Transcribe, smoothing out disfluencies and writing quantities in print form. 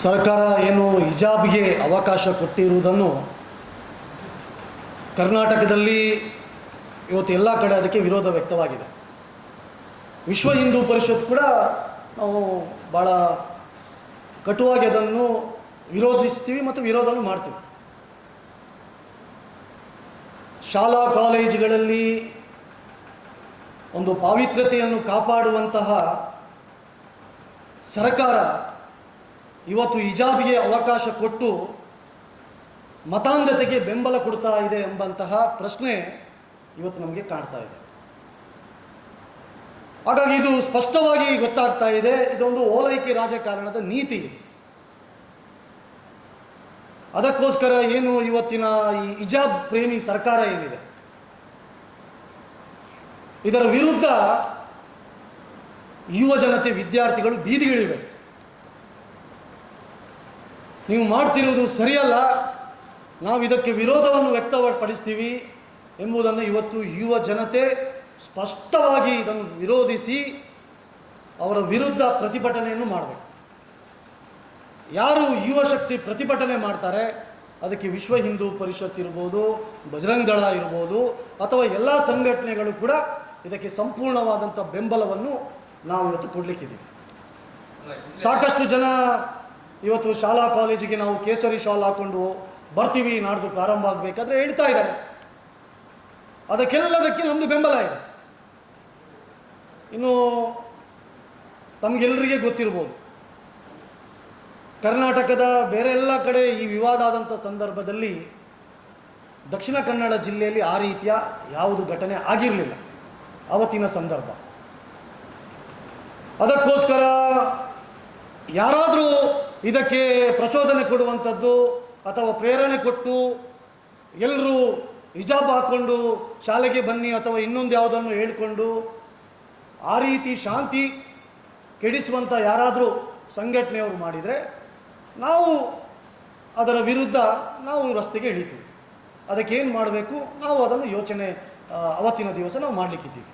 ಸರ್ಕಾರ ಏನು ಹಿಜಾಬ್ಗೆ ಅವಕಾಶ ಕೊಟ್ಟಿರುವುದನ್ನು ಕರ್ನಾಟಕದಲ್ಲಿ ಇವತ್ತು ಎಲ್ಲ ಕಡೆ ಅದಕ್ಕೆ ವಿರೋಧ ವ್ಯಕ್ತವಾಗಿದೆ. ವಿಶ್ವ ಹಿಂದೂ ಪರಿಷತ್ ಕೂಡ ನಾವು ಭಾಳ ಕಟುವಾಗಿ ಅದನ್ನು ವಿರೋಧಿಸ್ತೀವಿ ಮತ್ತು ವಿರೋಧನೂ ಮಾಡ್ತೀವಿ. ಶಾಲಾ ಕಾಲೇಜುಗಳಲ್ಲಿ ಒಂದು ಪಾವಿತ್ರ್ಯತೆಯನ್ನು ಕಾಪಾಡುವಂತಹ ಸರ್ಕಾರ ಇವತ್ತು ಹಿಜಾಬ್ಗೆ ಅವಕಾಶ ಕೊಟ್ಟು ಮತಾಂಧತೆಗೆ ಬೆಂಬಲ ಕೊಡ್ತಾ ಇದೆ ಎಂಬಂತಹ ಪ್ರಶ್ನೆ ಇವತ್ತು ನಮಗೆ ಕಾಡ್ತಾ ಇದೆ. ಹಾಗಾಗಿ ಇದು ಸ್ಪಷ್ಟವಾಗಿ ಗೊತ್ತಾಗ್ತಾ ಇದೆ, ಇದೊಂದು ಓಲೈಕೆ ರಾಜಕಾರಣದ ನೀತಿ. ಅದಕ್ಕೋಸ್ಕರ ಏನು ಇವತ್ತಿನ ಈ ಹಿಜಾಬ್ ಪ್ರೇಮಿ ಸರ್ಕಾರ ಏನಿದೆ ಇದರ ವಿರುದ್ಧ ಯುವ ಜನತೆ ವಿದ್ಯಾರ್ಥಿಗಳು ಬೀದಿಗಿಳಿವೆ. ನೀವು ಮಾಡ್ತಿರುವುದು ಸರಿಯಲ್ಲ, ನಾವು ಇದಕ್ಕೆ ವಿರೋಧವನ್ನು ವ್ಯಕ್ತಪಡಿಸ್ತೀವಿ ಎಂಬುದನ್ನು ಇವತ್ತು ಯುವ ಜನತೆ ಸ್ಪಷ್ಟವಾಗಿ ಇದನ್ನು ವಿರೋಧಿಸಿ ಅವರ ವಿರುದ್ಧ ಪ್ರತಿಭಟನೆಯನ್ನು ಮಾಡಬೇಕು. ಯಾರು ಯುವ ಶಕ್ತಿ ಪ್ರತಿಭಟನೆ ಮಾಡ್ತಾರೆ ಅದಕ್ಕೆ ವಿಶ್ವ ಹಿಂದೂ ಪರಿಷತ್ ಇರ್ಬೋದು, ಬಜರಂಗ ದಳ ಇರ್ಬೋದು, ಅಥವಾ ಎಲ್ಲ ಸಂಘಟನೆಗಳು ಕೂಡ ಇದಕ್ಕೆ ಸಂಪೂರ್ಣವಾದಂಥ ಬೆಂಬಲವನ್ನು ನಾವು ಇವತ್ತು ಕೊಡಲಿಕ್ಕಿದ್ದೀವಿ. ಸಾಕಷ್ಟು ಜನ ಇವತ್ತು ಶಾಲಾ ಕಾಲೇಜಿಗೆ ನಾವು ಕೇಸರಿ ಶಾಲ್ ಹಾಕ್ಕೊಂಡು ಬರ್ತೀವಿ, ನಾಡ್ದು ಪ್ರಾರಂಭ ಆಗಬೇಕಾದ್ರೆ ಹೇಳ್ತಾ ಇದ್ದಾರೆ. ಅದಕ್ಕೆಲ್ಲದಕ್ಕೆ ನಮ್ಮದು ಬೆಂಬಲ ಇದೆ. ಇನ್ನು ತಮಗೆಲ್ಲರಿಗೆ ಗೊತ್ತಿರ್ಬೋದು, ಕರ್ನಾಟಕದ ಬೇರೆ ಎಲ್ಲ ಕಡೆ ಈ ವಿವಾದ ಆದಂಥ ಸಂದರ್ಭದಲ್ಲಿ ದಕ್ಷಿಣ ಕನ್ನಡ ಜಿಲ್ಲೆಯಲ್ಲಿ ಆ ರೀತಿಯ ಯಾವುದು ಘಟನೆ ಆಗಿರಲಿಲ್ಲ ಅವತ್ತಿನ ಸಂದರ್ಭ. ಅದಕ್ಕೋಸ್ಕರ ಯಾರಾದರೂ ಇದಕ್ಕೆ ಪ್ರಚೋದನೆ ಕೊಡುವಂಥದ್ದು ಅಥವಾ ಪ್ರೇರಣೆ ಕೊಟ್ಟು ಎಲ್ಲರೂ ಹಿಜಾಬ್ ಹಾಕ್ಕೊಂಡು ಶಾಲೆಗೆ ಬನ್ನಿ ಅಥವಾ ಇನ್ನೊಂದು ಯಾವುದನ್ನು ಹೇಳಿಕೊಂಡು ಆ ರೀತಿ ಶಾಂತಿ ಕೆಡಿಸುವಂಥ ಯಾರಾದರೂ ಸಂಘಟನೆಯವರು ಮಾಡಿದರೆ ನಾವು ಅದರ ವಿರುದ್ಧ ನಾವು ರಸ್ತೆಗೆ ಇಳಿತೀವಿ. ಅದಕ್ಕೇನು ಮಾಡಬೇಕು ನಾವು ಅದನ್ನು ಯೋಚನೆ ಅವತ್ತಿನ ದಿವಸ ನಾವು ಮಾಡಲಿಕ್ಕಿದ್ದೀವಿ.